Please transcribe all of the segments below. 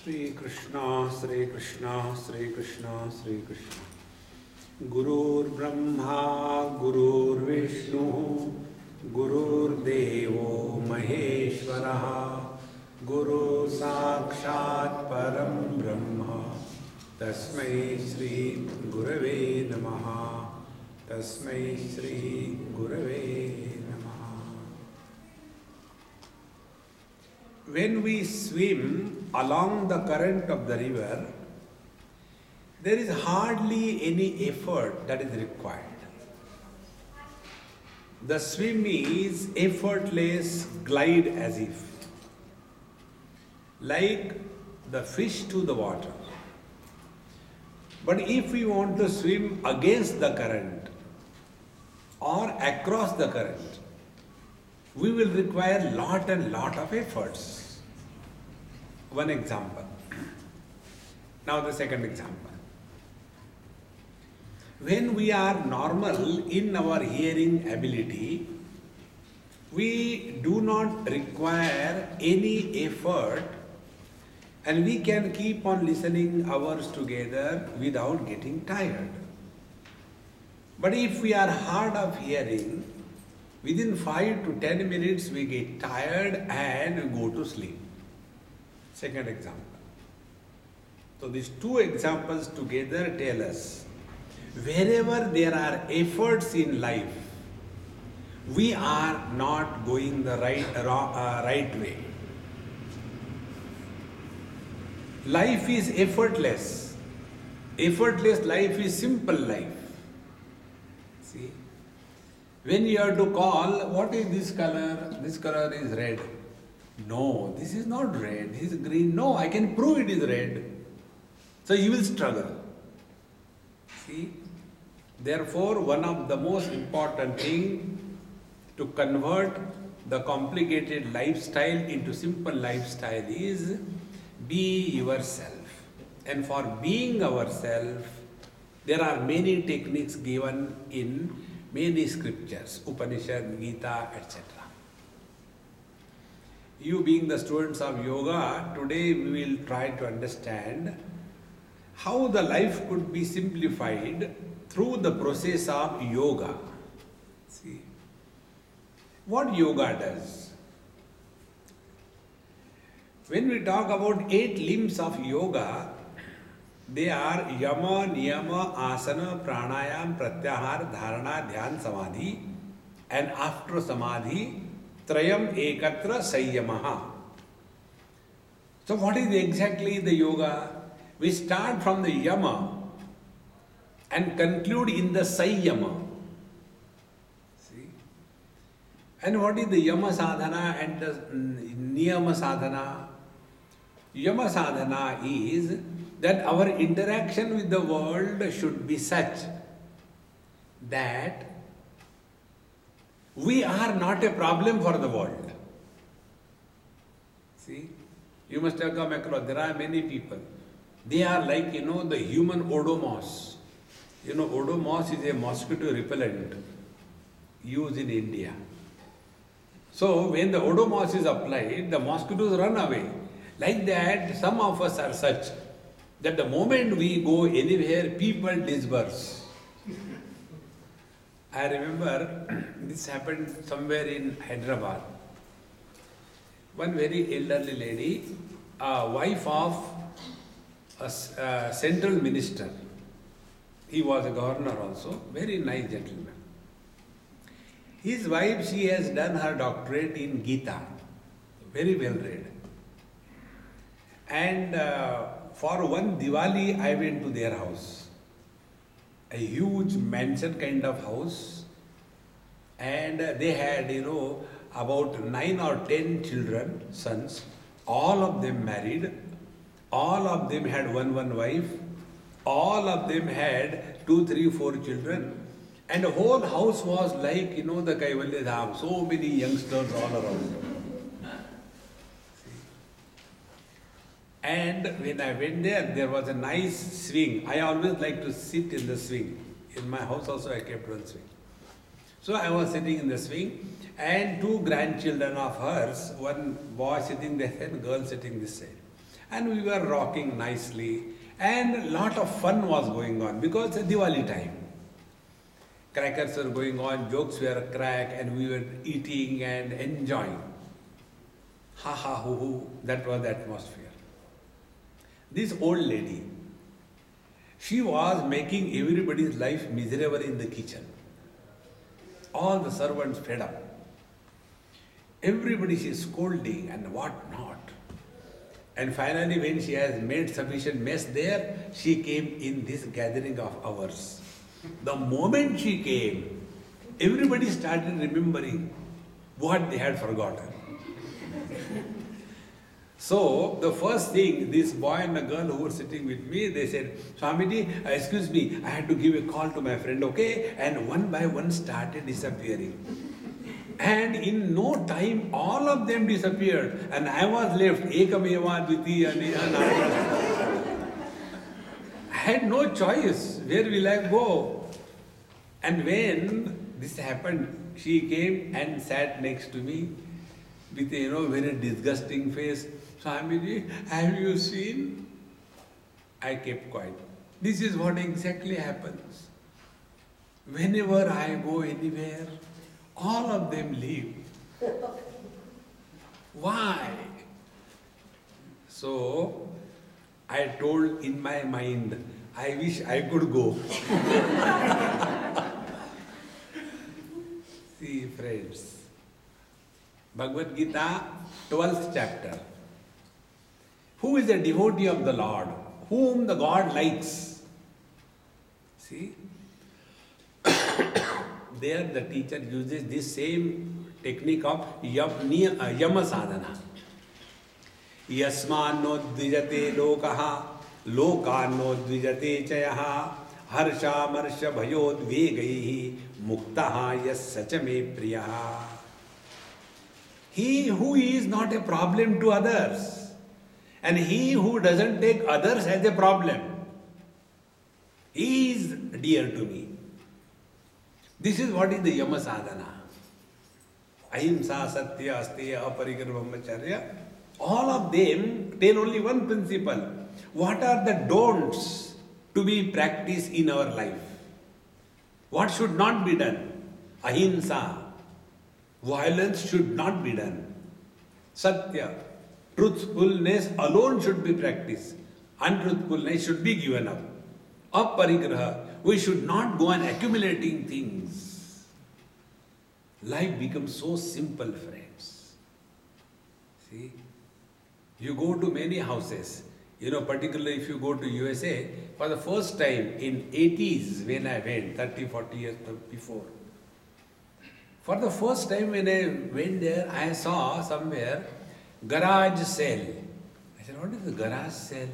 Sri Krishna, Sri Krishna, Sri Krishna, Sri Krishna. Gurur Brahma, Gurur Vishnu, Gurur Devo Maheshwaraha, Guru Sakshat Param Brahma, Tasmai Sri Gurave Namaha, Tasmai Sri Gurave Namaha. When we swim along the current of the river, there is hardly any effort that is required. The swim is effortless glide as if, like the fish to the water. But if we want to swim against the current or across the current, we will require lot of efforts. One example. Now the second example. When we are normal in our hearing ability, we do not require any effort and we can keep on listening hours together without getting tired. But if we are hard of hearing, within 5 to 10 minutes we get tired and go to sleep. Second example. So these two examples together tell us, wherever there are efforts in life, we are not going the right way. Life is effortless. Effortless life is simple life. See? When you have to call, what is this color? This color is red. No, this is not red, this is green. No, I can prove it is red. So you will struggle. See? Therefore, one of the most important things to convert the complicated lifestyle into simple lifestyle is be yourself. And for being ourselves, there are many techniques given in many scriptures, Upanishad, Gita, etc. You being the students of yoga, today we will try to understand how the life could be simplified through the process of yoga. See, what yoga does? When we talk about 8 limbs of yoga, they are yama, niyama, asana, pranayam, pratyahar, dharana, dhyan, samadhi, and after samadhi, trayam ekatra sayyamaha. So what is exactly the yoga? We start from the yama and conclude in the sayyama. See? And what is the yama sadhana and the niyama sadhana? Yama sadhana is that our interaction with the world should be such that we are not a problem for the world. See, you must have come across, there are many people. They are like, the human odomos. Odomos is a mosquito repellent used in India. So when the odomos is applied, the mosquitoes run away. Like that, some of us are such that the moment we go anywhere, people disperse. I remember this happened somewhere in Hyderabad. One very elderly lady, wife of a central minister. He was a governor also, very nice gentleman. His wife, she has done her doctorate in Gita, very well read. And for one Diwali, I went to their house. A huge mansion kind of house. And they had, about 9 or 10 children, sons, all of them married. All of them had one wife. All of them had 2, 3, 4 children. And the whole house was like, the Kdham, so many youngsters all around. And when I went there, there was a nice swing. I always like to sit in the swing. In my house also I kept one swing. So I was sitting in the swing and 2 grandchildren of hers, one boy sitting there and girl sitting this side. And we were rocking nicely. And a lot of fun was going on because it's Diwali time. Crackers were going on, jokes were cracked, and we were eating and enjoying. Ha ha hoo hoo, that was the atmosphere. This old lady, she was making everybody's life miserable in the kitchen. All the servants fed up. Everybody she is scolding and what not. And finally, when she has made sufficient mess there, she came in this gathering of ours. The moment she came, everybody started remembering what they had forgotten. So, the first thing, this boy and the girl who were sitting with me, they said, Swamiji, excuse me, I had to give a call to my friend, okay? And one by one started disappearing. And in no time, all of them disappeared. And I was left, Ekameva Dvitiya. I had no choice. Where will I go? And when this happened, she came and sat next to me with a very disgusting face. Swamiji, have you seen? I kept quiet. This is what exactly happens. Whenever I go anywhere, all of them leave. Why? So, I told in my mind, I wish I could go. See, friends, Bhagavad Gita, 12th chapter. Who is a devotee of the Lord? Whom the God likes? See? There the teacher uses this same technique of yama sadhana. Yasmano dvijate lokaha, lokano dvijate chayaha, harsha marsha bhayod vegaihi, muktaha yas sachame priyaha. He who is not a problem to others, and he who doesn't take others as a problem, he is dear to me. This is what is the yama sadhana. Ahimsa, satya, asteya, aparikara, brahmacharya. All of them tell only one principle. What are the don'ts to be practiced in our life? What should not be done? Ahimsa. Violence should not be done. Satya. Truthfulness alone should be practiced. Untruthfulness should be given up. Aparigraha. We should not go on accumulating things. Life becomes so simple, friends. See? You go to many houses. Particularly if you go to USA, for the first time in 80s when I went, 30, 40 years before. For the first time when I went there, I saw somewhere garage sale. I said, what is the garage sale?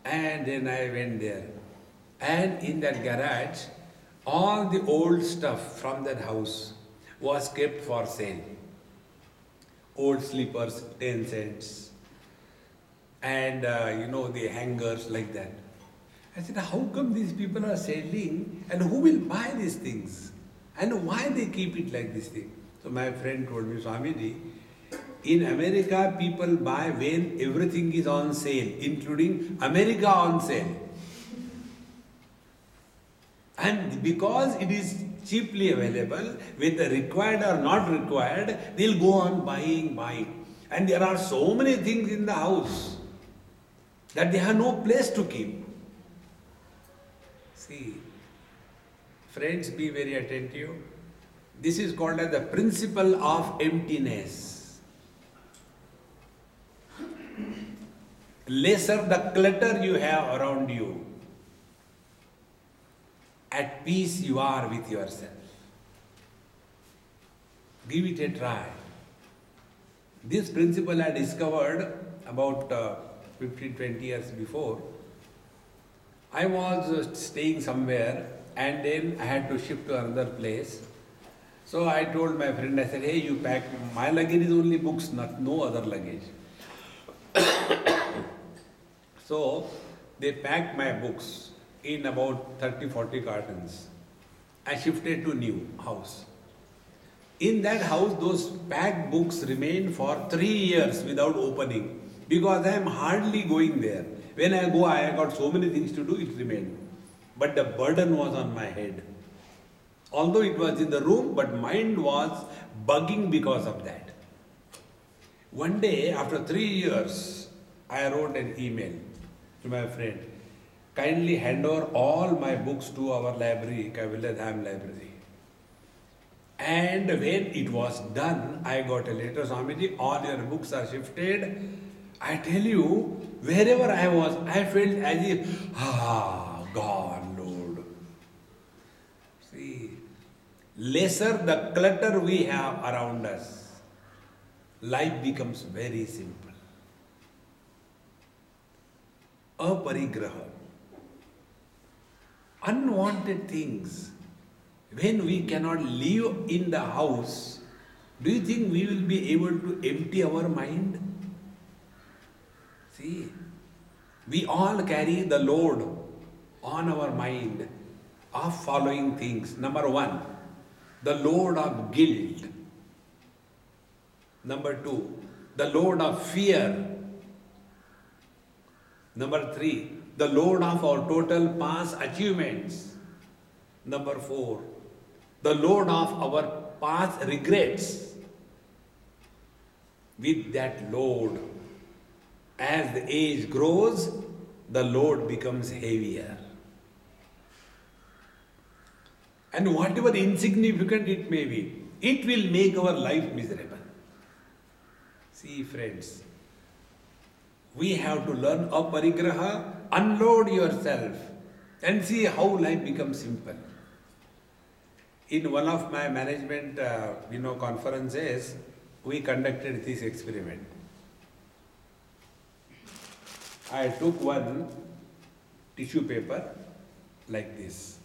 And then I went there. And in that garage, all the old stuff from that house was kept for sale. Old slippers, 10 cents. And the hangers like that. I said, how come these people are selling and who will buy these things? And why they keep it like this thing? So my friend told me, Swamiji, in America people buy when everything is on sale, including America on sale. And because it is cheaply available, whether required or not required, they'll go on buying. And there are so many things in the house that they have no place to keep. See, friends, be very attentive. This is called as the principle of emptiness. Lesser the clutter you have around you, at peace you are with yourself. Give it a try. This principle I discovered about 15-20 years before. I was staying somewhere and then I had to shift to another place. So I told my friend, I said, hey, you pack, my luggage is only books, no other luggage. So they packed my books in about 30-40 cartons. I shifted to new house. In that house, those packed books remained for 3 years without opening. because I am hardly going there. When I go, I got so many things to do, it remained. But the burden was on my head. Although it was in the room, but mind was bugging because of that. One day, after 3 years, I wrote an email to my friend. Kindly hand over all my books to our library, Kdham library. And when it was done, I got a letter, Swamiji, all your books are shifted. I tell you, wherever I was, I felt as if, God, Lord. See, lesser the clutter we have around us, life becomes very simple. Aparigraha. Unwanted things. When we cannot live in the house, do you think we will be able to empty our mind? See, we all carry the load on our mind of following things. Number 1, the load of guilt. Number 2, the load of fear. Number 3, the load of our total past achievements. Number 4, the load of our past regrets. With that load, as the age grows, the load becomes heavier. And whatever insignificant it may be, it will make our life miserable. See, friends, we have to learn aparigraha, unload yourself, and see how life becomes simple. In one of my management conferences, we conducted this experiment. I took one tissue paper like this,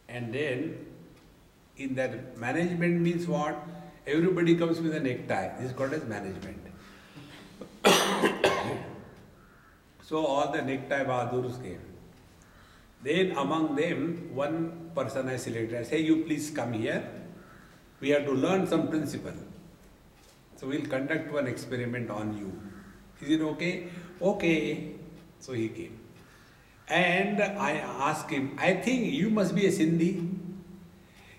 and then in that, management means what? Everybody comes with a necktie. This is called as management. So all the necktie bahadurs came. Then among them, one person I selected. I say, you please come here. We have to learn some principle. So we'll conduct one experiment on you. Is it okay? Okay. So he came. And I asked him, I think you must be a Sindhi.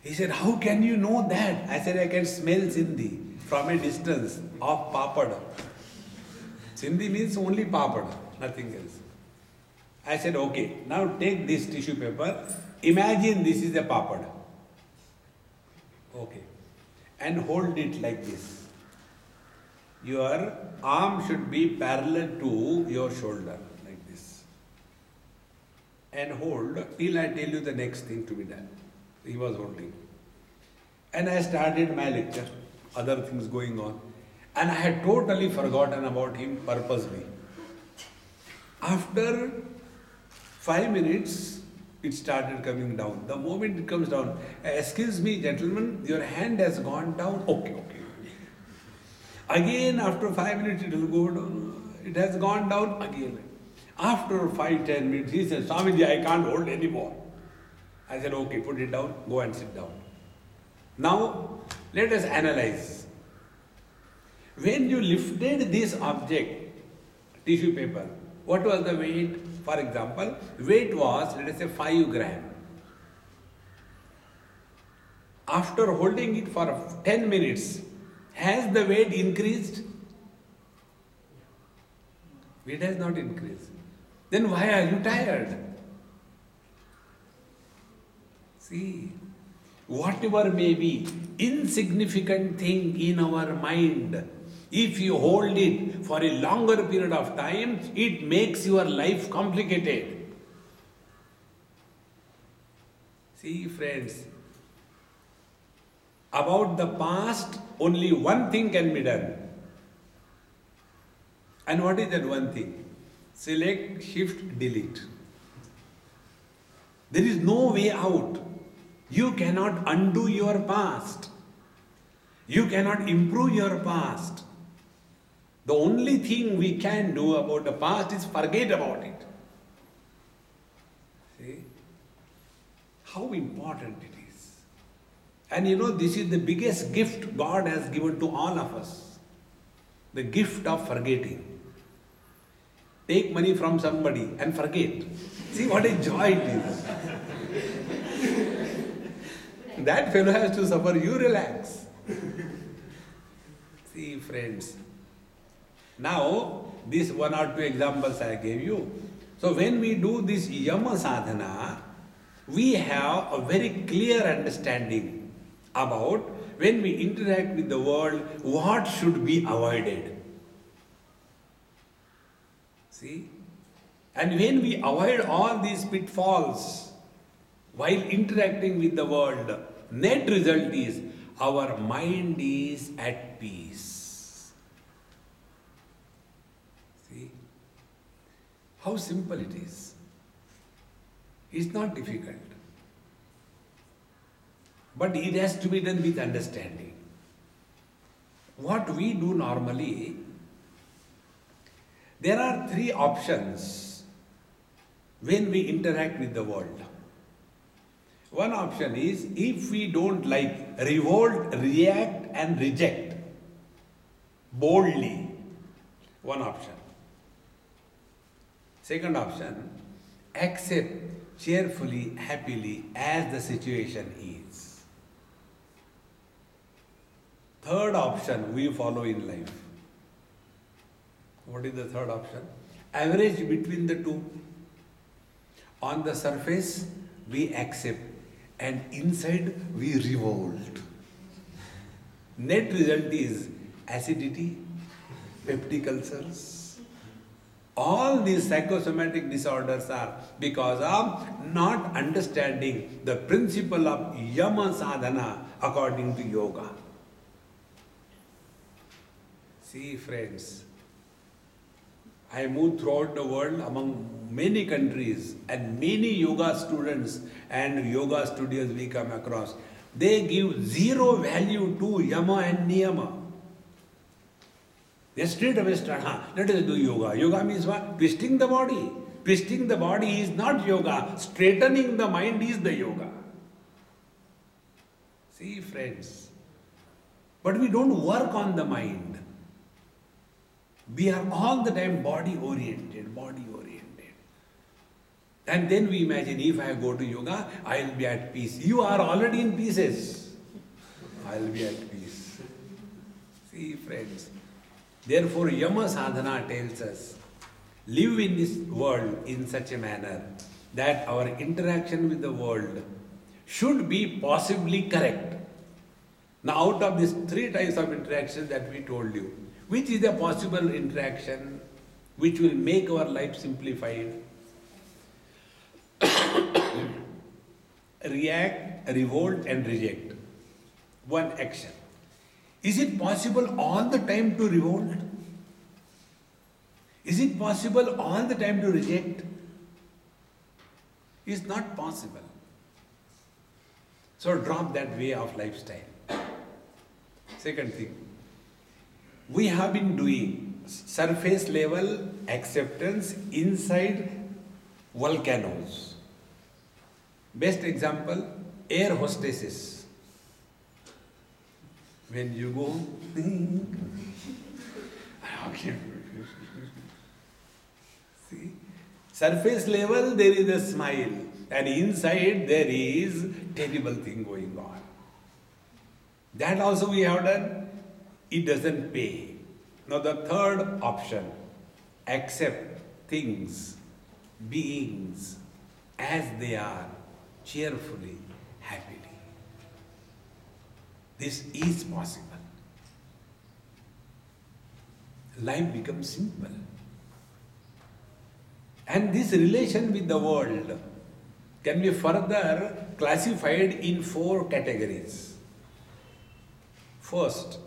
He said, how can you know that? I said, I can smell Sindhi from a distance of papad. Sindhi means only papad, nothing else. I said, okay, now take this tissue paper. Imagine this is a papad. Okay. And hold it like this. Your arm should be parallel to your shoulder, like this. And hold till I tell you the next thing to be done. He was holding. And I started my lecture, other things going on. And I had totally forgotten about him purposely. After 5 minutes, it started coming down. The moment it comes down, excuse me, gentlemen, your hand has gone down. Okay. Again, after 5 minutes, it will go down. It has gone down again. After 5-10 minutes, he said, Swamiji, I can't hold anymore. I said, okay, put it down, go and sit down. Now, let us analyze. When you lifted this object, tissue paper, what was the weight? For example, weight was, let us say, 5 grams. After holding it for 10 minutes, has the weight increased? Weight has not increased. Then why are you tired? See, whatever may be insignificant thing in our mind, if you hold it for a longer period of time, it makes your life complicated. See, friends, about the past, only one thing can be done. And what is that one thing? Select, shift, delete. There is no way out. You cannot undo your past. You cannot improve your past. The only thing we can do about the past is forget about it. See? How important it is. And this is the biggest gift God has given to all of us. The gift of forgetting. take money from somebody and forget. See what a joy it is. That fellow has to suffer, you relax. See, friends. Now, these 1 or 2 examples I gave you. So when we do this yama sadhana, we have a very clear understanding about when we interact with the world, what should be avoided. See? And when we avoid all these pitfalls while interacting with the world, net result is our mind is at peace. See? How simple it is. It's not difficult. But it has to be done with understanding. What we do normally, there are 3 options when we interact with the world. One option is, if we don't like, revolt, react and reject boldly. One option. Second option, accept cheerfully, happily as the situation is. Third option we follow in life. What is the third option? Average between the two. On the surface, we accept, and inside we revolt. Net result is acidity, peptic ulcers. All these psychosomatic disorders are because of not understanding the principle of yama sadhana according to yoga. See, friends, I move throughout the world among many countries, and many yoga students and yoga studios we come across, they give 0 value to yama and niyama. They straight away start, let us do yoga. Yoga means what? Twisting the body. Twisting the body is not yoga. Straightening the mind is the yoga. See, friends. But we don't work on the mind. We are all the time body oriented. And then we imagine, if I go to yoga, I will be at peace. You are already in pieces. I will be at peace. See, friends. Therefore, yama sadhana tells us, live in this world in such a manner that our interaction with the world should be possibly correct. Now, out of these 3 types of interaction that we told you, which is a possible interaction which will make our life simplified? React, revolt and reject. One action. Is it possible all the time to revolt? Is it possible all the time to reject? It's not possible. So drop that way of lifestyle. Second thing, we have been doing surface level acceptance inside volcanoes. Best example, air hostesses. When you go, okay. See, surface level there is a smile, and inside there is terrible thing going on. That also we have done. It doesn't pay. Now the third option, accept things, beings as they are, cheerfully, happily. This is possible. Life becomes simple. And this relation with the world can be further classified in 4 categories. First,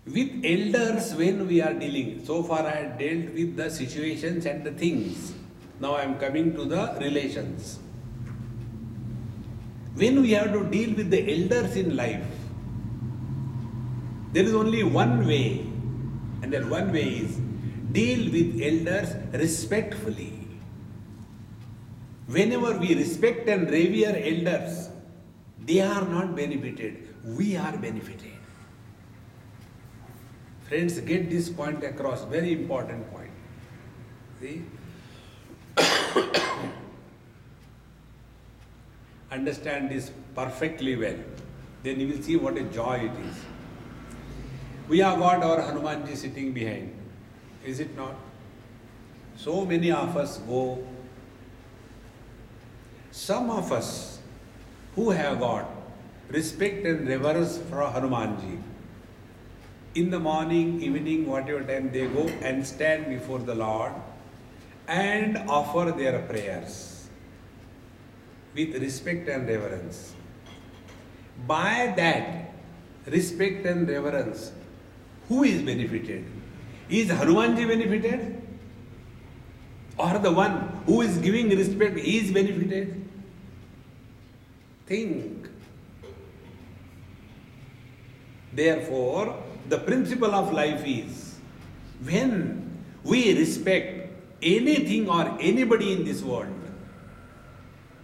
with elders when we are dealing. So far I had dealt with the situations and the things. Now I am coming to the relations. When we have to deal with the elders in life, there is only one way, and that one way is deal with elders respectfully. Whenever we respect and revere elders, they are not benefited, we are benefited. Friends, get this point across, very important point. See? Understand this perfectly well. Then you will see what a joy it is. We have got our Hanumanji sitting behind. Is it not? So many of us go. Some of us who have got respect and reverence for Hanumanji, in the morning, evening, whatever time they go and stand before the Lord and offer their prayers with respect and reverence. By that respect and reverence, who is benefited? Is Hanumanji benefited? Or the one who is giving respect is benefited? Think. Therefore, the principle of life is, when we respect anything or anybody in this world,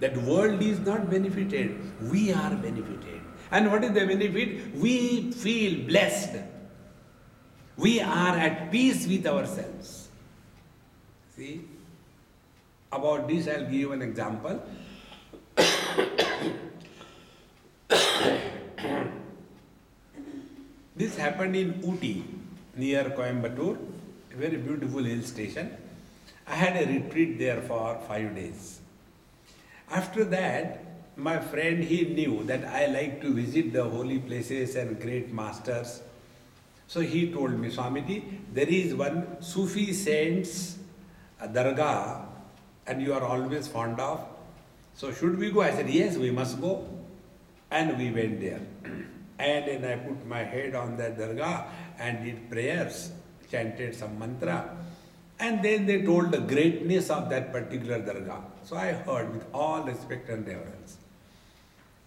that world is not benefited, we are benefited. And what is the benefit? We feel blessed. We are at peace with ourselves. See? About this I'll give you an example. This happened in Ooty, near Coimbatore, a very beautiful hill station. I had a retreat there for 5 days. After that, my friend, he knew that I like to visit the holy places and great masters. So he told me, Swamiji, there is one Sufi saint's dargah and you are always fond of. So should we go? I said, yes, we must go. And we went there. And then I put my head on that dargah and did prayers, chanted some mantra. And then they told the greatness of that particular dargah. So I heard with all respect and reverence.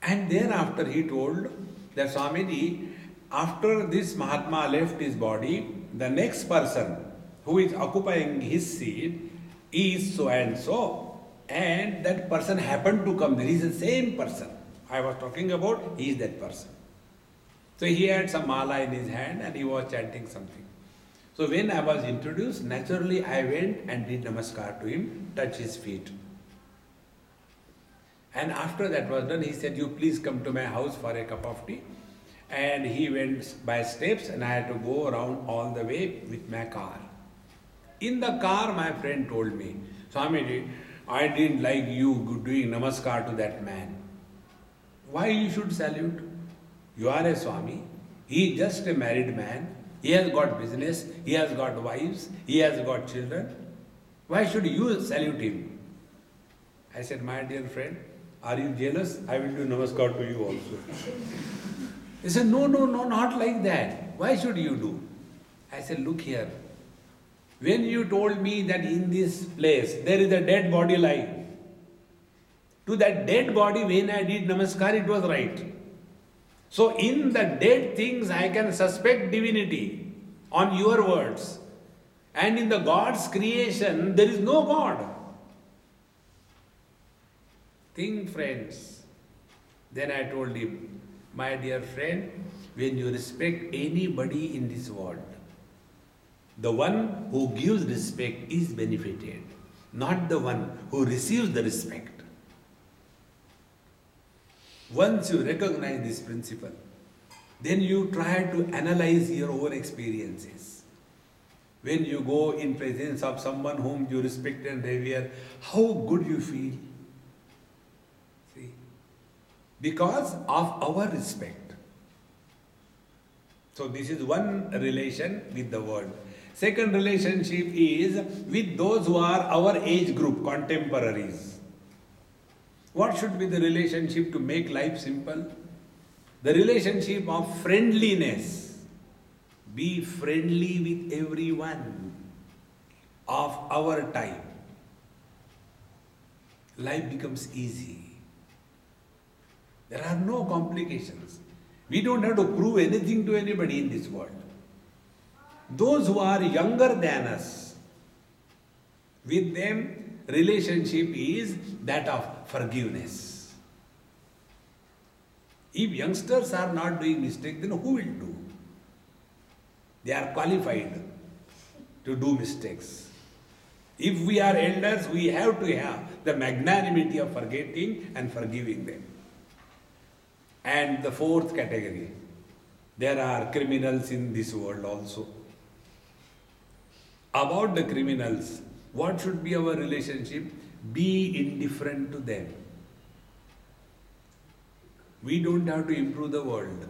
And thereafter he told that Swamiji, after this Mahatma left his body, the next person who is occupying his seat is so and so. And that person happened to come there. He is the same person I was talking about, he is that person. So he had some mala in his hand and he was chanting something. So when I was introduced, naturally I went and did namaskar to him, touch his feet. And after that was done, he said, you please come to my house for a cup of tea. And he went by steps and I had to go around all the way with my car. In the car, my friend told me, Swamiji, I didn't like you doing namaskar to that man. Why you should salute? You are a Swami. He is just a married man. He has got business. He has got wives. He has got children. Why should you salute him? I said, my dear friend, are you jealous? I will do namaskar to you also. He said, no, not like that. Why should you do? I said, look here. When you told me that in this place there is a dead body lying, to that dead body when I did namaskar, it was right. So in the dead things I can suspect divinity on your words. And in the God's creation there is no God. Think, friends. Then I told him, my dear friend, when you respect anybody in this world, the one who gives respect is benefited, not the one who receives the respect. Once you recognize this principle, then you try to analyze your own experiences. When you go in presence of someone whom you respect and revere, how good you feel. See? Because of our respect. So this is one relation with the world. Second relationship is with those who are our age group, contemporaries. What should be the relationship to make life simple? The relationship of friendliness. Be friendly with everyone of our time. Life becomes easy. There are no complications. We don't have to prove anything to anybody in this world. Those who are younger than us, with them, relationship is that of forgiveness. If youngsters are not doing mistakes, then who will do? They are qualified to do mistakes. If we are elders, we have to have the magnanimity of forgetting and forgiving them. And the fourth category, there are criminals in this world also. About the criminals, what should be our relationship? Be indifferent to them. We don't have to improve the world.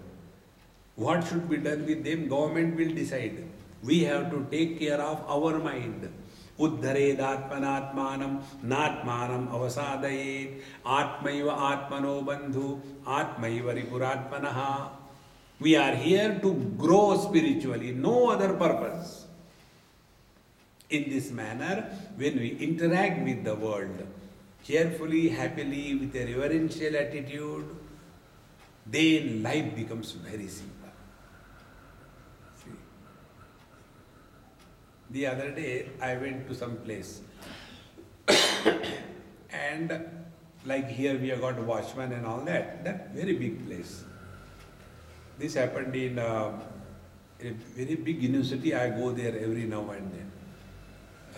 What should be done with them? Government will decide. We have to take care of our mind. Uddhared atmanatmanam natmanam avasadayet atmaiva atmano bandhu atmaiva ripuratmanaha. We are here to grow spiritually, no other purpose. In this manner, when we interact with the world, cheerfully, happily, with a reverential attitude, then life becomes very simple. See? The other day, I went to some place and like here we have got watchman and all that very big place. This happened in a very big university. I go there every now and then.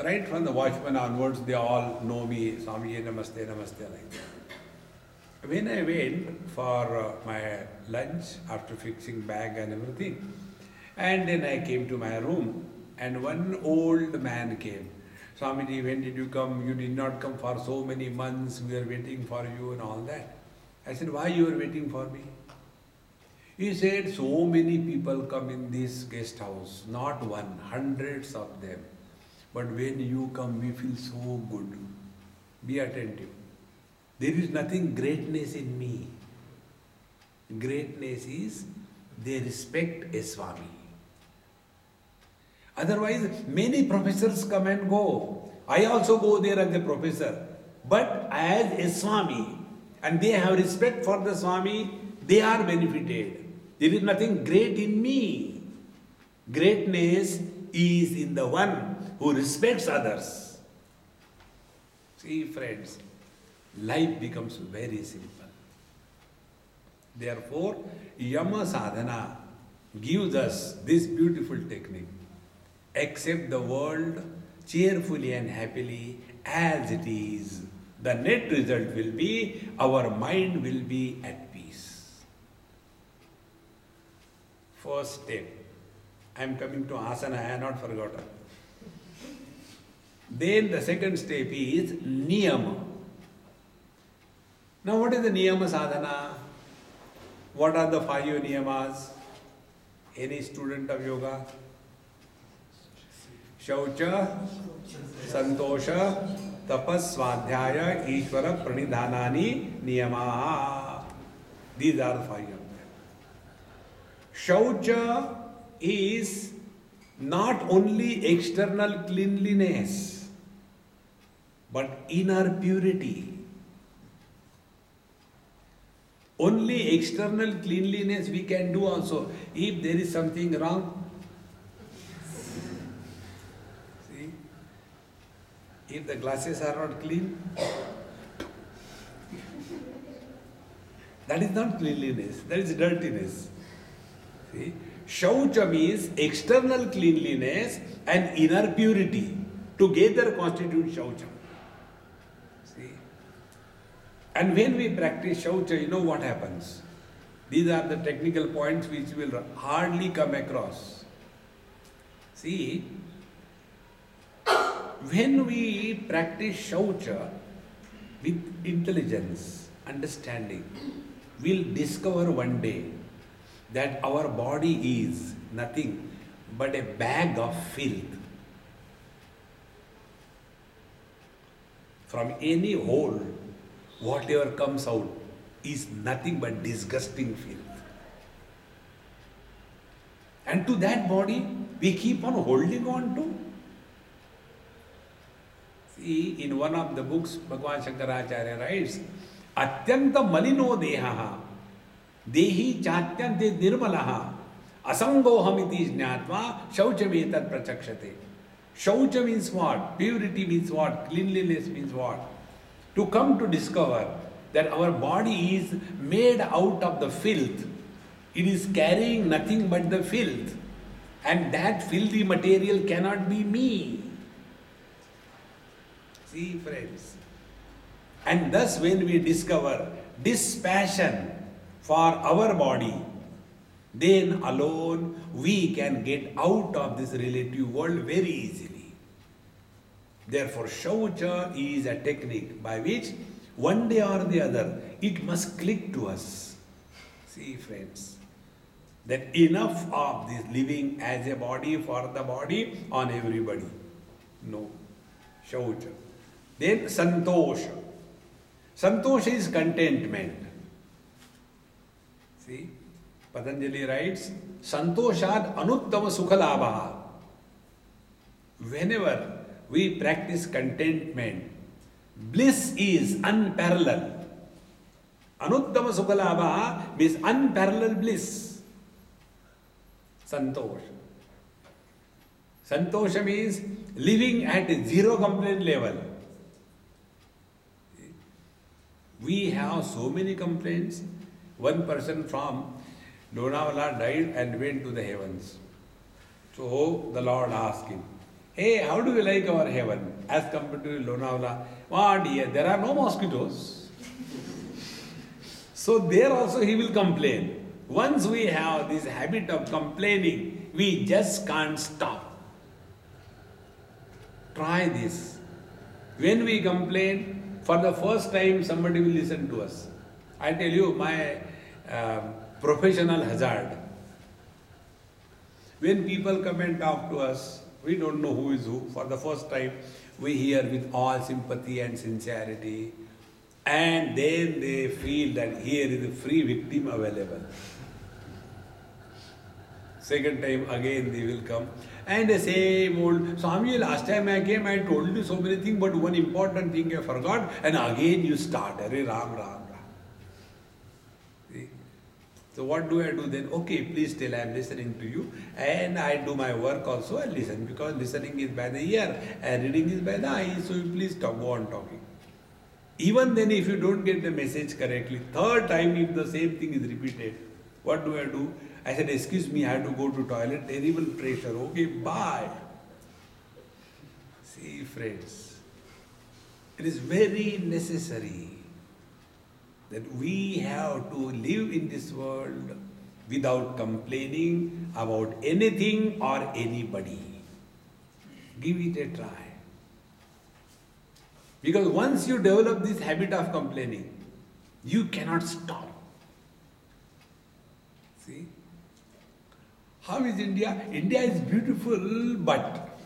Right from the watchman onwards, they all know me, Swami, namaste, namaste, like that. When I went for my lunch, after fixing bag and everything, and then I came to my room, and one old man came. Swamiji, when did you come? You did not come for so many months, we are waiting for you and all that. I said, why you are waiting for me? He said, so many people come in this guest house, not one, hundreds of them. But when you come, we feel so good. Be attentive. There is nothing greatness in me. Greatness is they respect a Swami. Otherwise, many professors come and go. I also go there as a professor. But as a Swami, and they have respect for the Swami, they are benefited. There is nothing great in me. Greatness is in the one who respects others. See, friends, life becomes very simple. Therefore, Yama Sadhana gives us this beautiful technique. Accept the world cheerfully and happily as it is. The net result will be our mind will be at peace. First step. I am coming to asana, I have not forgotten. Then the second step is niyama. Now what is the niyama sadhana? What are the 5 niyamas? Any student of yoga? Shaucha, Santosha, Tapas, Swadhyaya, Ishvara, Pranidhanani, Niyamaha. These are the 5 of them. Shaucha is not only external cleanliness, but inner purity. Only external cleanliness we can do also. If there is something wrong, see, if the glasses are not clean, that is not cleanliness, that is dirtiness. See? Shaucha means external cleanliness and inner purity. Together constitute Shaucha. See? And when we practice Shaucha, you know what happens? These are the technical points which will hardly come across. See, when we practice Shaucha with intelligence, understanding, we'll discover one day that our body is nothing but a bag of filth. From any hole, whatever comes out is nothing but disgusting filth. And to that body, we keep on holding on to. See, in one of the books, Bhagavan Shankaracharya writes, Atyanta malino dehaha Dehi chatyante nirmalaha asangohamiti jnatva shauchametat prachakshate. Shaucha means what? Purity means what? Cleanliness means what? To come to discover that our body is made out of the filth. It is carrying nothing but the filth. And that filthy material cannot be me. See, friends. And thus, when we discover dispassion for our body, then alone we can get out of this relative world very easily. Therefore, Shaucha is a technique by which one day or the other it must click to us. See, friends, that enough of this living as a body for the body on everybody. No. Shaucha. Then Santosha. Santosha is contentment. See, Patanjali writes, Santoshad anuttama sukhalabha. Whenever we practice contentment, bliss is unparalleled. Anuttama sukhalabha means unparalleled bliss. Santosha. Santosha means living at a zero complaint level. We have so many complaints. One person from Lonavala died and went to the heavens. So the Lord asked him, hey, how do you like our heaven as compared to Lonavala? Oh dear, there are no mosquitoes. So there also he will complain. Once we have this habit of complaining, we just can't stop. Try this. When we complain, for the first time somebody will listen to us. I tell you my professional hazard. When people come and talk to us, we don't know who is who. For the first time, we hear with all sympathy and sincerity. And then they feel that here is a free victim available. Second time again they will come. And the same old, Swami, last time I came, I told you so many things, but one important thing I forgot. And again you start, Hare Ram, Ram, Ram. See? So what do I do then? Okay, please tell, I am listening to you. And I do my work also, I listen. Because listening is by the ear and reading is by the eye. So you please go on talking. Even then if you don't get the message correctly, third time if the same thing is repeated, what do I do? I said, excuse me, I have to go to toilet, terrible pressure. Okay, bye. See, friends, it is very necessary that we have to live in this world without complaining about anything or anybody. Give it a try. Because once you develop this habit of complaining, you cannot stop. See? How is India? India is beautiful, but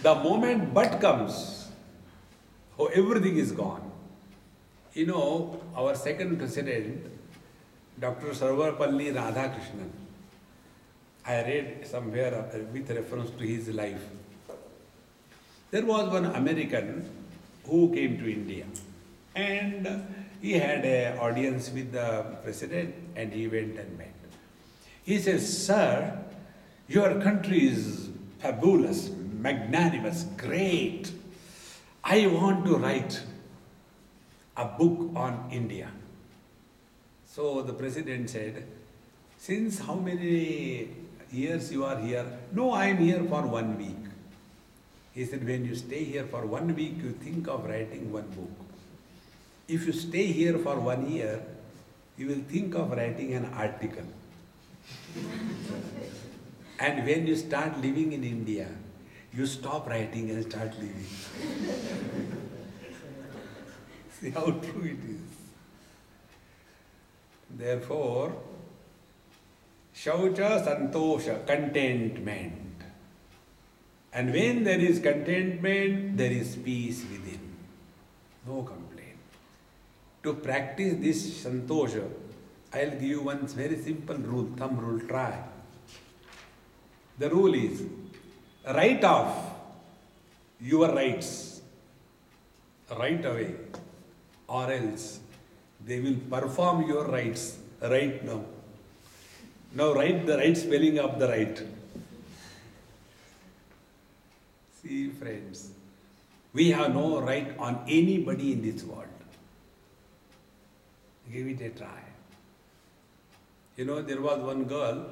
the moment but comes, oh, everything is gone. You know, our second president, Dr. Sarvapalli Radhakrishnan, I read somewhere with reference to his life. There was one American who came to India and he had an audience with the president and he went and met. He says, sir, your country is fabulous, magnanimous, great. I want to write a book on India. So the president said, since how many years you are here? No, I am here for 1 week. He said, when you stay here for 1 week, you think of writing one book. If you stay here for 1 year, you will think of writing an article. And when you start living in India, you stop writing and start living. See how true it is. Therefore, Shaucha Santosha, contentment. And when there is contentment, there is peace within. No complaint. To practice this Santosha, I'll give you one very simple rule, thumb rule, try. The rule is, write off your rights right away, or else they will perform your rights right now. Now write the right spelling of the right. See, friends, we have no right on anybody in this world. Give it a try. You know, there was one girl,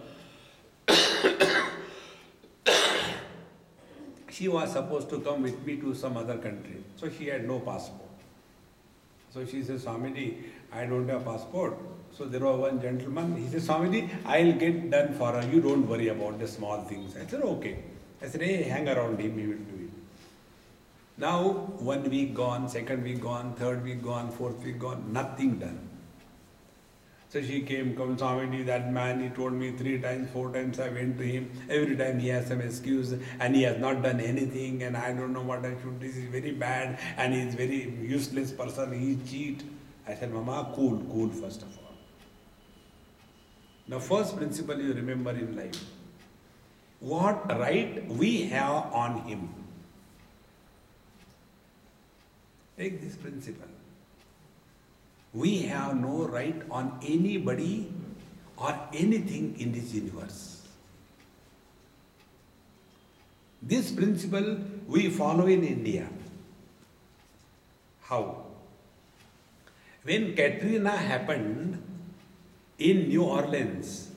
She was supposed to come with me to some other country. So she had no passport. So she says, Swamiji, I don't have passport. So there was one gentleman, he said, Swamiji, I'll get done for her. You don't worry about the small things. I said, okay. I said, hey, hang around him, he will do it. Now, 1 week gone, second week gone, third week gone, fourth week gone, nothing done. So she came, Swamiji, that man, he told me 3 times, 4 times I went to him. Every time he has some excuse and he has not done anything and I don't know what I should. This is very bad and he is very useless person, he cheat. I said, Mama, cool first of all. Now first principle you remember in life. What right we have on him. Take this principle. We have no right on anybody or anything in this universe. This principle we follow in India. How? When Katrina happened in New Orleans,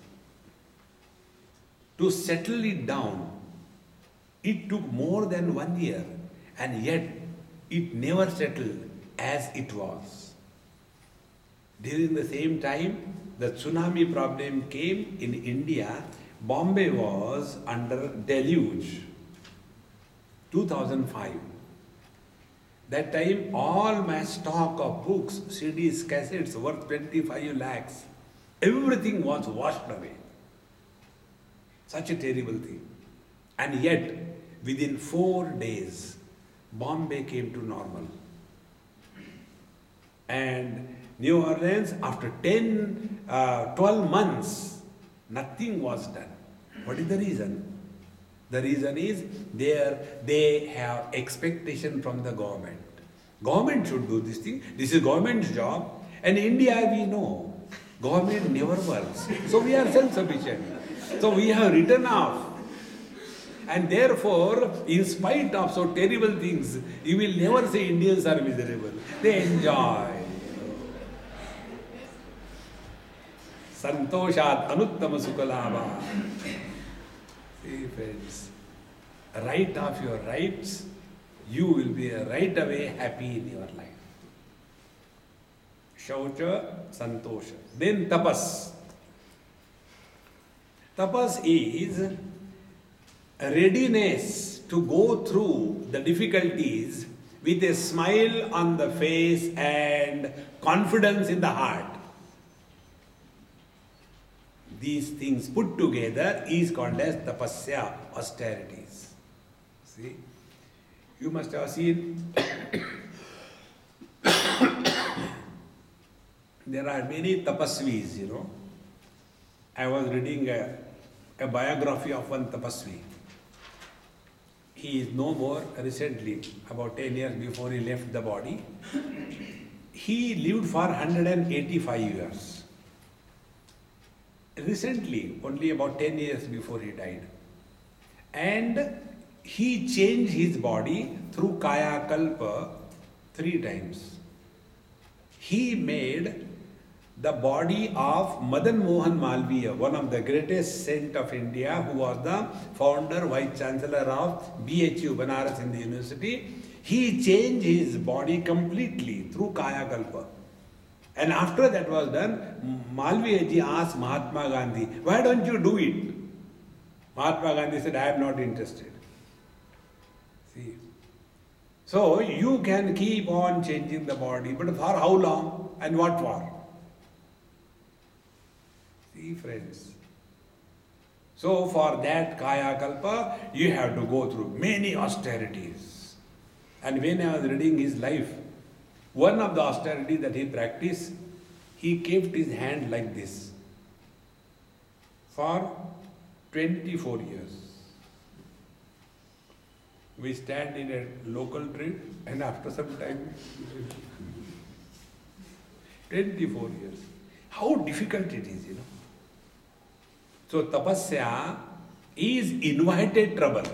to settle it down, it took more than 1 year and yet it never settled as it was. During the same time, the tsunami problem came in India. Bombay was under deluge. 2005. That time, all my stock of books, CDs, cassettes worth 25 lakhs, everything was washed away. Such a terrible thing. And yet, within 4 days, Bombay came to normal. And New Orleans, after 12 months, nothing was done. What is the reason? The reason is they have expectation from the government. Government should do this thing. This is government's job. And India, we know, government never works. So we are self-sufficient. So we have written off. And therefore, in spite of so terrible things, you will never say Indians are miserable. They enjoy. Santoshat anuttama sukhalabha. See friends, right of your rights, you will be right away happy in your life. Shaucha, santosha. Then tapas. Tapas is readiness to go through the difficulties with a smile on the face and confidence in the heart. These things put together is called as tapasya, austerities. See, you must have seen there are many tapasvis, you know. I was reading a biography of one tapasvi. He is no more recently, about 10 years before he left the body. He lived for 185 years. Recently, only about 10 years before he died. And he changed his body through Kaya Kalpa 3 times. He made the body of Madan Mohan Malviya, one of the greatest saint of India, who was the founder, vice chancellor of BHU, Banaras Hindu University. He changed his body completely through Kaya Kalpa. And after that was done, Malviya ji asked Mahatma Gandhi, why don't you do it? Mahatma Gandhi said, I am not interested. See. So you can keep on changing the body, but for how long and what for? See friends. So for that Kaya Kalpa, you have to go through many austerities. And when I was reading his life, one of the austerities that he practiced, he kept his hand like this for 24 years. We stand in a local train and after some time, 24 years. How difficult it is, you know. So tapasya is invited trouble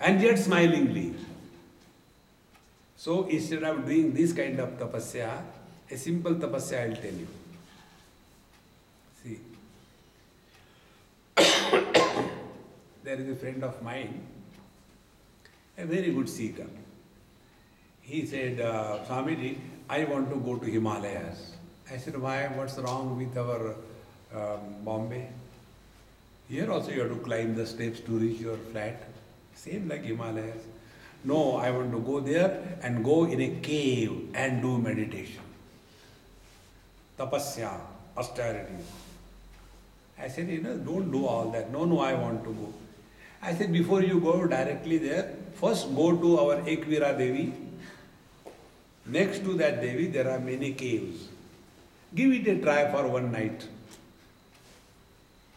and yet smilingly. So instead of doing this kind of tapasya, a simple tapasya I will tell you. See, there is a friend of mine, a very good seeker. He said, Swamiji, I want to go to Himalayas. I said, why? What's wrong with our Bombay? Here also you have to climb the steps to reach your flat. Same like Himalayas. No, I want to go there and go in a cave and do meditation. Tapasya, austerity. I said, don't do all that. No, I want to go. I said, before you go directly there, first go to our Ekvira Devi. Next to that Devi, there are many caves. Give it a try for one night.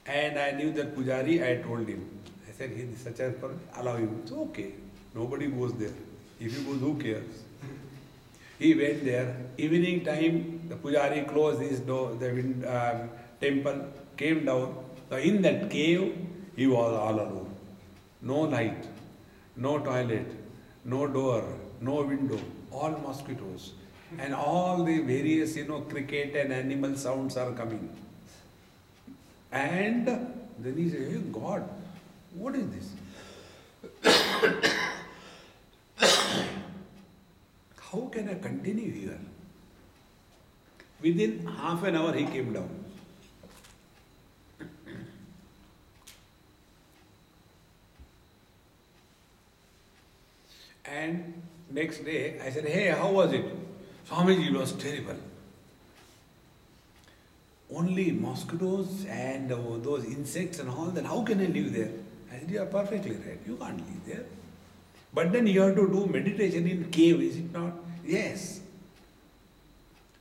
And I knew that Pujari, I told him. I said, he is such a person, allow him. It's okay. Nobody goes there. If he goes, who cares? He went there. Evening time, the Pujari closed his door, the temple, came down. So in that cave, he was all alone. No light, no toilet, no door, no window, all mosquitoes. And all the various, cricket and animal sounds are coming. And then he said, hey, God, what is this? How can I continue here? Within half an hour he came down. And next day I said, hey, how was it? Swamiji, it was terrible. Only mosquitoes and those insects and all that, how can I live there? I said, you are perfectly right, you can't live there. But then you have to do meditation in cave, is it not? Yes.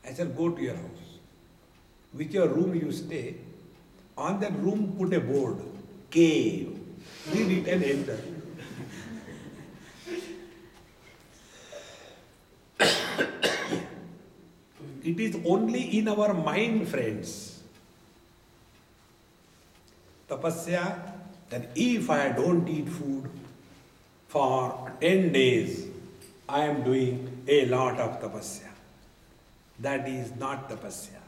I said, go to your house. Whichever room you stay, on that room put a board, cave. Read it and enter. It is only in our mind, friends. Tapasya, that if I don't eat food for 10 days, I am doing a lot of tapasya. That is not tapasya.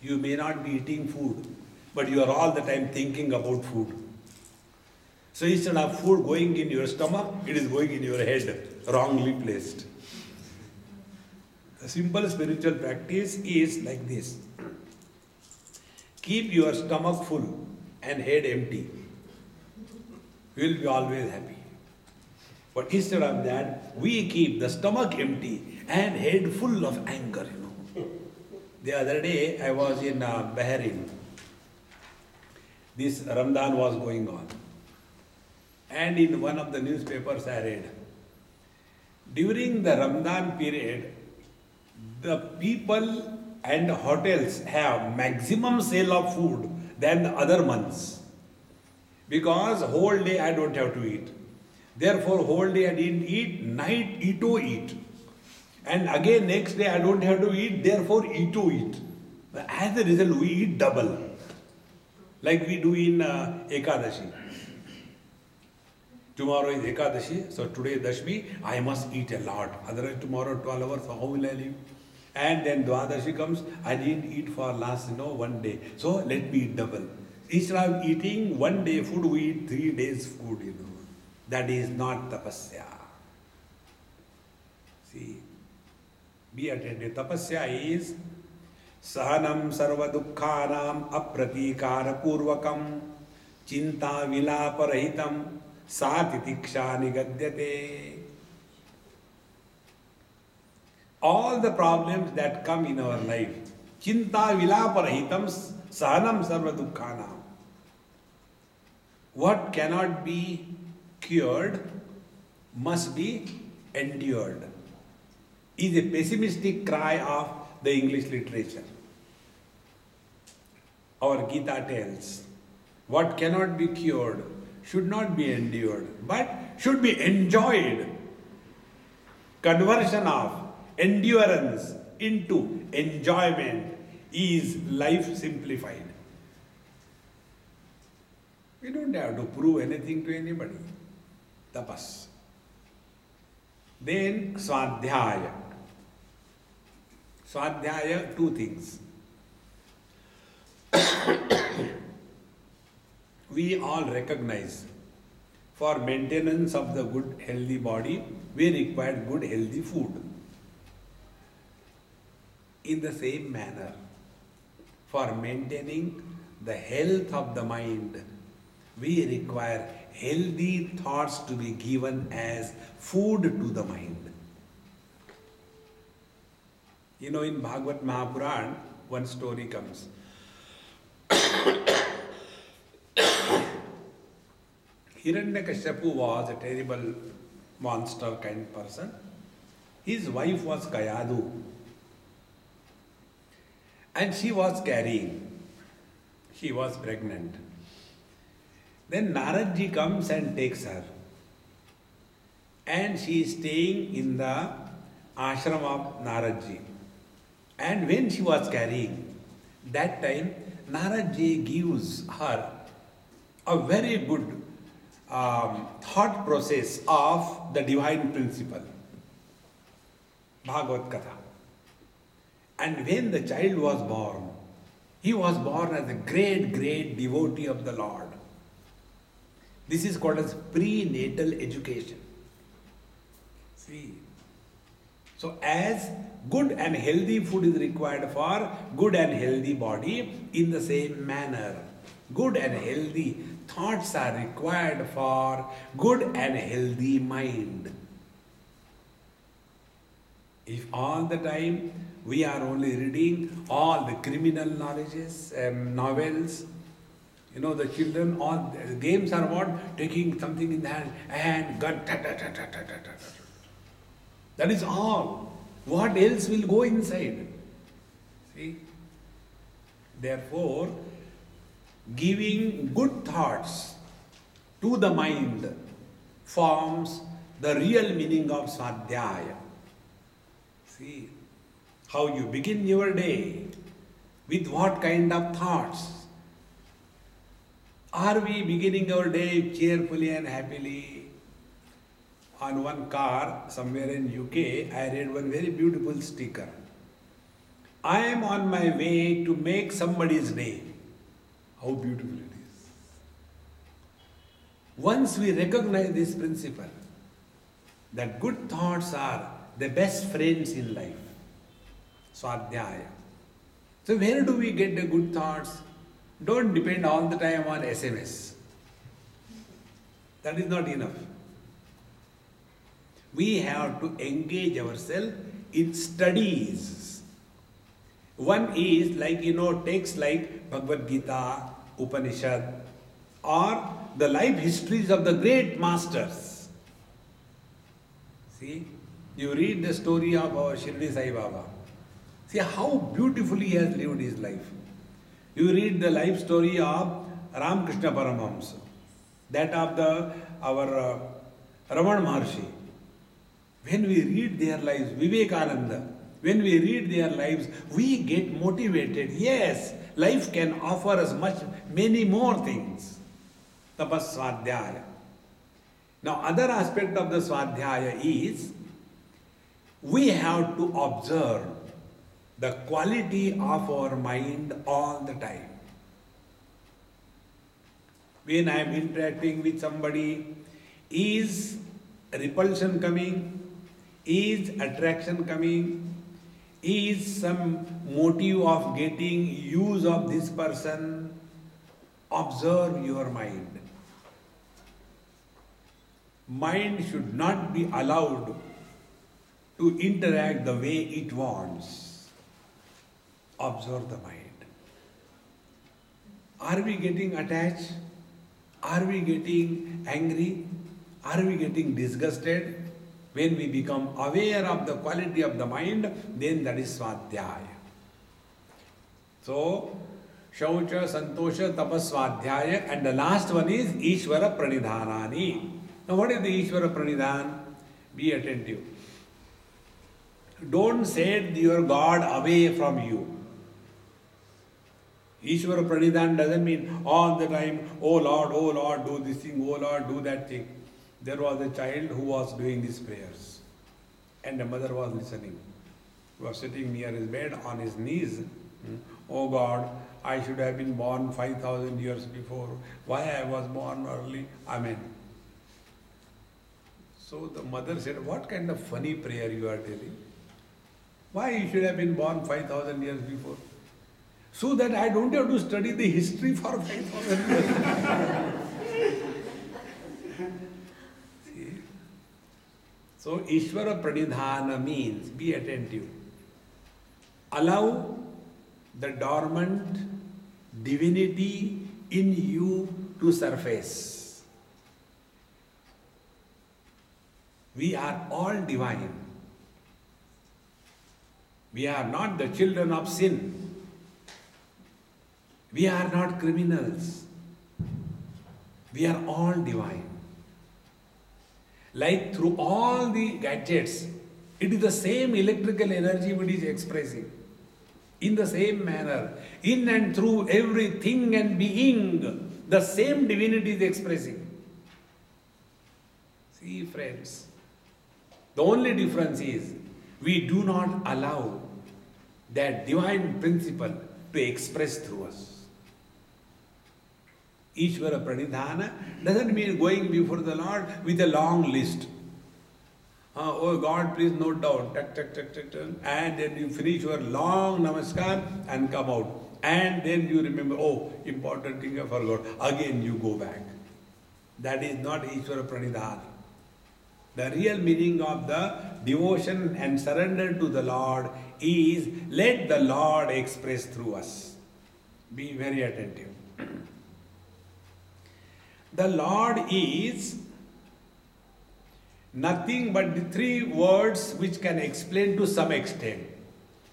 You may not be eating food, but you are all the time thinking about food. So instead of food going in your stomach, it is going in your head, wrongly placed. The simple spiritual practice is like this. Keep your stomach full and head empty. You will be always happy. But instead of that, we keep the stomach empty and head full of anger, The other day, I was in Bahrain. This Ramadan was going on. And in one of the newspapers I read, during the Ramadan period, the people and hotels have maximum sale of food than the other months. Because whole day I don't have to eat. Therefore, whole day I didn't eat, night eat to eat. And again next day I don't have to eat, therefore eat to eat. As a result, we eat double. Like we do in Ekadashi. Tomorrow is Ekadashi, so today Dashmi, I must eat a lot. Otherwise tomorrow 12 hours, so how will I live? And then Dwadashi comes, I didn't eat for last, 1 day. So let me eat double. Instead of eating 1 day food, we eat 3 days food, That is not tapasya. See, be attentive. Tapasya is sahanam sarva dukkhanam apratikara purvakam chinta vilaparahitam satitiksha nigadyate. All the problems that come in our life, chinta vilaparahitam sahanam sarva dukkhanam. What cannot be cured must be endured, is a pessimistic cry of the English literature. Our Gita tells, what cannot be cured should not be endured, but should be enjoyed. Conversion of endurance into enjoyment is life simplified. We don't have to prove anything to anybody. Tapas. Then Swadhyaya. Swadhyaya, 2 things. We all recognize For maintenance of the good healthy body, we require good healthy food. In the same manner, for maintaining the health of the mind, we require healthy thoughts to be given as food to the mind. You know, in Bhagavad Mahapuran, one story comes. Hiranyakashipu was a terrible monster kind person. His wife was Kayadu. And she was carrying. She was pregnant. Then Naradji comes and takes her. And she is staying in the ashram of Naradji. And when she was carrying, that time Naradji gives her a very good thought process of the divine principle. Bhagavad Katha. And when the child was born, he was born as a great, great devotee of the Lord. This is called as prenatal education. See. So as good and healthy food is required for good and healthy body, in the same manner, good and healthy thoughts are required for good and healthy mind. If all the time we are only reading all the criminal knowledges, novels, you know, the children, all the games are what? Taking something in the hand and gun, ta, ta, ta, ta, ta, ta, ta. That is all. What else will go inside? See? Therefore, giving good thoughts to the mind forms the real meaning of Swadhyaya. See how you begin your day, with what kind of thoughts. Are we beginning our day cheerfully and happily? On one car somewhere in UK, I read one very beautiful sticker. I am on my way to make somebody's day. How beautiful it is. Once we recognize this principle, that good thoughts are the best friends in life. Swadhyaya. So where do we get the good thoughts? Don't depend all the time on SMS. That is not enough. We have to engage ourselves in studies. One is like, texts like Bhagavad Gita, Upanishad, or the life histories of the great masters. See, you read the story of our Shirdi Sai Baba. See how beautifully he has lived his life. You read the life story of Ramakrishna Paramahamsa, that of our Raman Maharshi. When we read their lives, Vivekananda, when we read their lives, we get motivated. Yes, life can offer us many more things. Tapas Swadhyaya. Now, other aspect of the Swadhyaya is, we have to observe the quality of our mind all the time. When I am interacting with somebody, is repulsion coming? Is attraction coming? Is some motive of getting use of this person? Observe your mind. Mind should not be allowed to interact the way it wants. Observe the mind. Are we getting attached? Are we getting angry? Are we getting disgusted? When we become aware of the quality of the mind, then that is Swadhyaya. So, Shaucha, Santosha, Tapas, Swadhyaya, and the last one is Ishvara Pranidhanani. Now what is the Ishvara Pranidhan? Be attentive. Don't set your God away from you. Ishvara Pranidhan doesn't mean all the time, oh Lord, do this thing, oh Lord, do that thing. There was a child who was doing these prayers, and the mother was listening. He was sitting near his bed on his knees. Oh God, I should have been born 5,000 years before. Why I was born early? Amen. So the mother said, what kind of funny prayer you are telling? Why you should have been born 5,000 years before? So that I don't have to study the history for 5,000 years. See? So Ishvara Pranidhana means, be attentive. Allow the dormant divinity in you to surface. We are all divine. We are not the children of sin. We are not criminals. We are all divine. Like through all the gadgets, it is the same electrical energy which is expressing. In the same manner, in and through everything and being, the same divinity is expressing. See, friends, the only difference is we do not allow that divine principle to express through us. Ishvara Pranidhana doesn't mean going before the Lord with a long list. Oh God, please note down, tuck, tuck, tuck, tuck, tuck, and then you finish your long namaskar and come out. And then you remember, oh, important thing I forgot. Again you go back. That is not Ishvara Pranidhana. The real meaning of the devotion and surrender to the Lord is let the Lord express through us. Be very attentive. The Lord is nothing but the three words which can explain to some extent.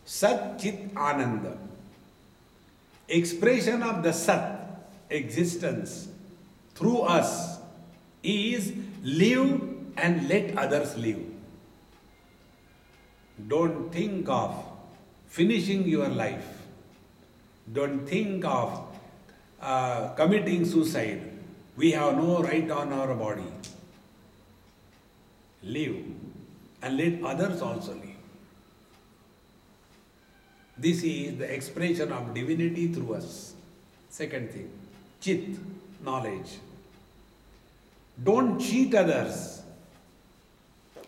Sat, Chit, Ananda. Expression of the Sat, existence, through us is live and let others live. Don't think of finishing your life. Don't think of committing suicide. We have no right on our body. Live and let others also live. This is the expression of divinity through us. Second thing, Chit, knowledge. Don't cheat others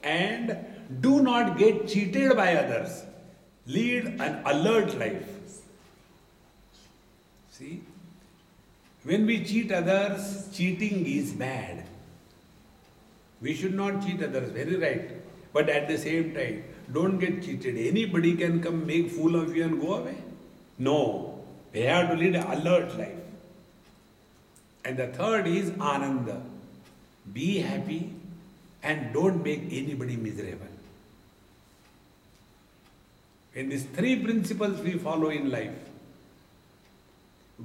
and do not get cheated by others. Lead an alert life. See? When we cheat others, cheating is bad. We should not cheat others, very right. But at the same time, don't get cheated. Anybody can come make fool of you and go away. No, we have to lead an alert life. And the third is Ananda. Be happy and don't make anybody miserable. In these three principles we follow in life,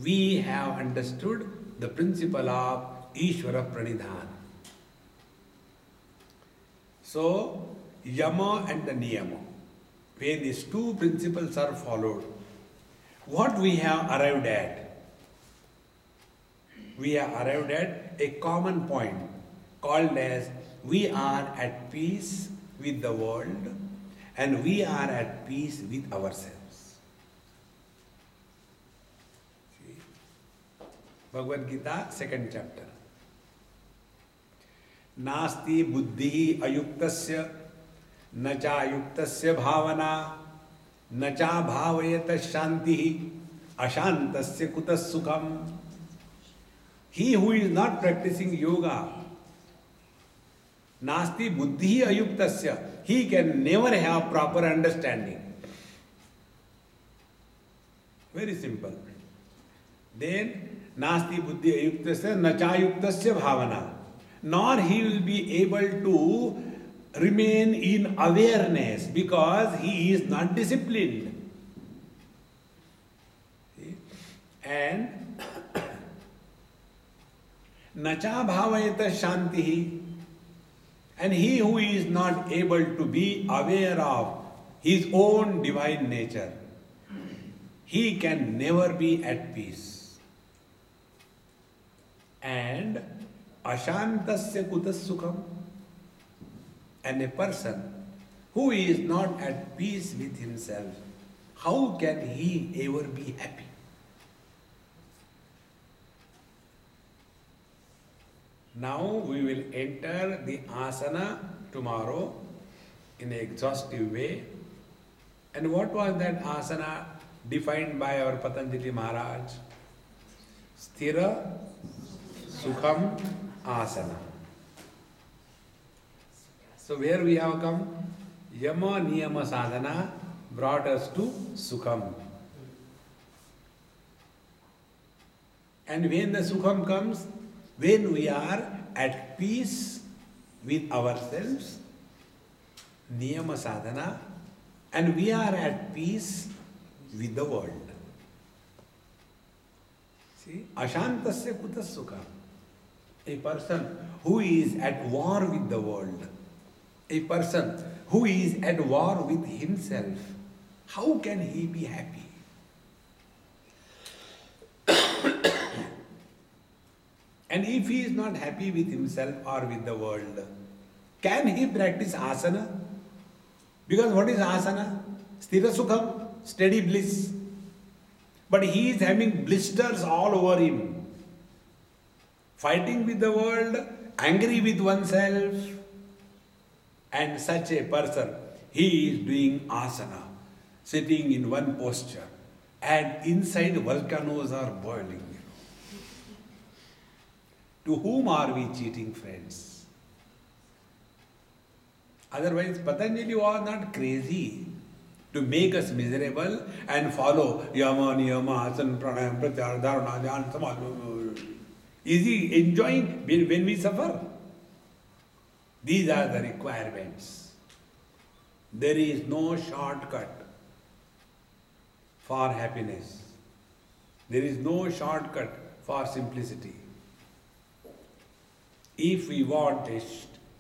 we have understood the principle of Ishvara Pranidhana. So, Yama and the Niyama, where these two principles are followed, what we have arrived at? We have arrived at a common point called as we are at peace with the world and we are at peace with ourselves. Bhagavad Gita, 2nd chapter. Nasti buddhi ayuktasya nacha ayuktasya bhavana nacha bhavayata shantihi ashantasya kutas sukham. He who is not practicing yoga, nasti buddhi ayuktasya, he can never have proper understanding. Very simple. Then Nasti buddhi ayuktasya nachayuktasya bhavana. Nor he will be able to remain in awareness because he is not disciplined. See? And nacha bhavayata shantihi. And he who is not able to be aware of his own divine nature, he can never be at peace. And ashantasya kutas sukham. And a person who is not at peace with himself, how can he ever be happy? Now we will enter the asana tomorrow in an exhaustive way. And what was that asana defined by our Patanjali Maharaj? Sthira Sukham Asana. So where we have come? Yama Niyama Sadhana brought us to Sukham. And when the Sukham comes, when we are at peace with ourselves, Niyama Sadhana, and we are at peace with the world. See, Ashantasya kutas sukha. A person who is at war with the world, a person who is at war with himself, how can he be happy? And if he is not happy with himself or with the world, can he practice asana? Because what is asana? Sthira sukham, steady bliss. But he is having blisters all over him. Fighting with the world, angry with oneself. And such a person, he is doing asana, sitting in one posture. And inside volcanoes are boiling. To whom are we cheating, friends? Otherwise, Patanjali was not crazy to make us miserable and follow yama, niyama, asana, pranayam, pratyahara, dharana, jnana, samadhi. Is he enjoying when we suffer? These are the requirements. There is no shortcut for happiness. There is no shortcut for simplicity. If we want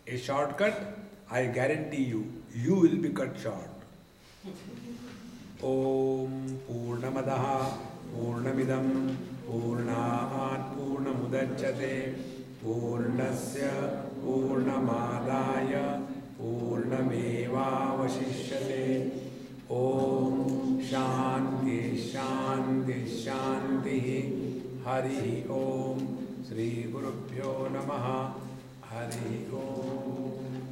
a shortcut, I guarantee you will be cut short. Om Purnamadaha Purnamidam Purnat Purnamudachyate Purnasya Purnamadaya Purnameva Vasishyate. Om Shanti Shanti Shanti. Hari Om. Shri Gurubhyo Namaha. Hari Om.